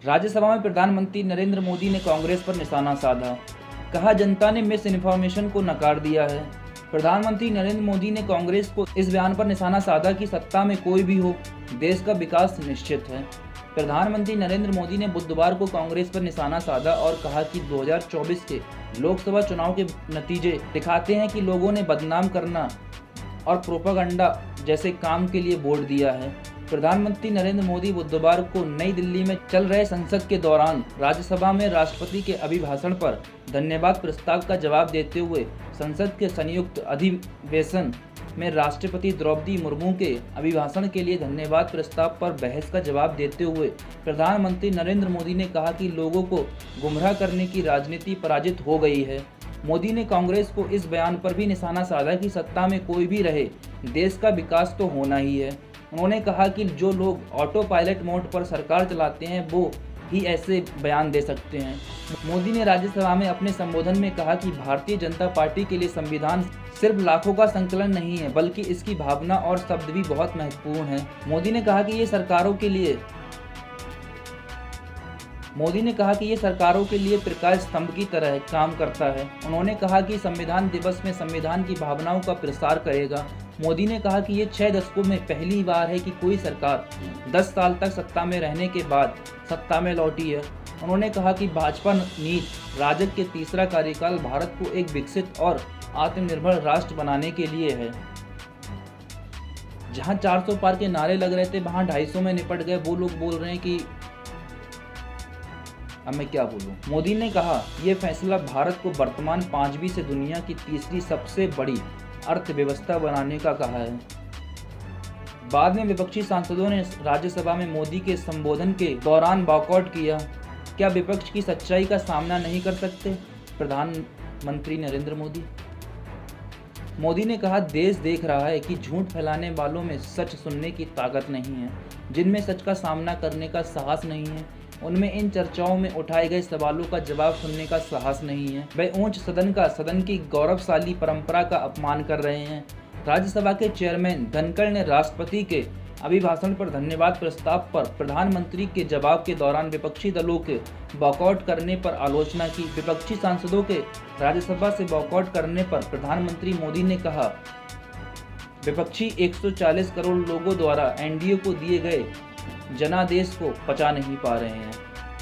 राज्यसभा में प्रधानमंत्री नरेंद्र मोदी ने कांग्रेस पर निशाना साधा। कहा, जनता ने मिस इन्फॉर्मेशन को नकार दिया है। प्रधानमंत्री नरेंद्र मोदी ने कांग्रेस को इस बयान पर निशाना साधा कि सत्ता में कोई भी हो, देश का विकास निश्चित है। प्रधानमंत्री नरेंद्र मोदी ने बुधवार को कांग्रेस पर निशाना साधा और कहा कि 2024 के लोकसभा चुनाव के नतीजे दिखाते हैं कि लोगों ने बदनाम करना और प्रोपेगेंडा जैसे काम के लिए वोट दिया है। प्रधानमंत्री नरेंद्र मोदी बुधवार को नई दिल्ली में चल रहे संसद के दौरान राज्यसभा में राष्ट्रपति के अभिभाषण पर धन्यवाद प्रस्ताव का जवाब देते हुए संसद के संयुक्त अधिवेशन में राष्ट्रपति द्रौपदी मुर्मू के अभिभाषण के लिए धन्यवाद प्रस्ताव पर बहस का जवाब देते हुए प्रधानमंत्री नरेंद्र मोदी ने कहा कि लोगों को गुमराह करने की राजनीति पराजित हो गई है। मोदी ने कांग्रेस को इस बयान पर भी निशाना साधा कि सत्ता में कोई भी रहे, देश का विकास तो होना ही है। उन्होंने कहा कि जो लोग ऑटो पायलट मोड पर सरकार चलाते हैं वो ही ऐसे बयान दे सकते हैं। मोदी ने राज्यसभा में अपने संबोधन में कहा कि भारतीय जनता पार्टी के लिए संविधान सिर्फ लाखों का संकलन नहीं है, बल्कि इसकी भावना और शब्द भी बहुत महत्वपूर्ण है। मोदी ने कहा कि ये सरकारों के लिए प्रकाश स्तंभ की तरह काम करता है। उन्होंने कहा कि संविधान दिवस में संविधान की भावनाओं का प्रसार करेगा। मोदी ने कहा कि ये 6 दशकों में पहली बार है कि कोई सरकार 10 साल तक सत्ता में रहने के बाद सत्ता में लौटी है। उन्होंने कहा कि भाजपा नीति राजग के तीसरा कार्यकाल भारत को एक विकसित और आत्मनिर्भर राष्ट्र बनाने के लिए है। जहां 400 पार के नारे लग रहे थे, वहां 250 में निपट गए। वो लोग बोल रहे हैं कि अब मैं क्या बोलूं। मोदी ने कहा, यह फैसला भारत को वर्तमान 5वीं से दुनिया की तीसरी सबसे बड़ी अर्थव्यवस्था बनाने का कहा है। बाद में विपक्षी सांसदों ने राज्यसभा में मोदी के संबोधन के दौरान वॉकआउट किया। क्या विपक्ष की सच्चाई का सामना नहीं कर सकते प्रधानमंत्री नरेंद्र मोदी? मोदी ने कहा, देश देख रहा है कि झूठ फैलाने वालों में सच सुनने की ताकत नहीं है, जिनमें सच का सामना करने का साहस नहीं है, उनमें इन चर्चाओं में उठाए गए सवालों का जवाब सुनने का साहस नहीं है। वे ऊंच सदन की गौरवशाली परंपरा का अपमान कर रहे हैं। राज्यसभा के चेयरमैन धनखड़ ने राष्ट्रपति के अभिभाषण पर धन्यवाद प्रस्ताव पर प्रधानमंत्री के जवाब के दौरान विपक्षी दलों के वॉकआउट करने पर आलोचना की। विपक्षी सांसदों के राज्यसभा से वॉकआउट करने पर प्रधानमंत्री मोदी ने कहा, विपक्षी 140 करोड़ लोगों द्वारा एनडीए को दिए गए जनादेश को पचा नहीं पा रहे हैं।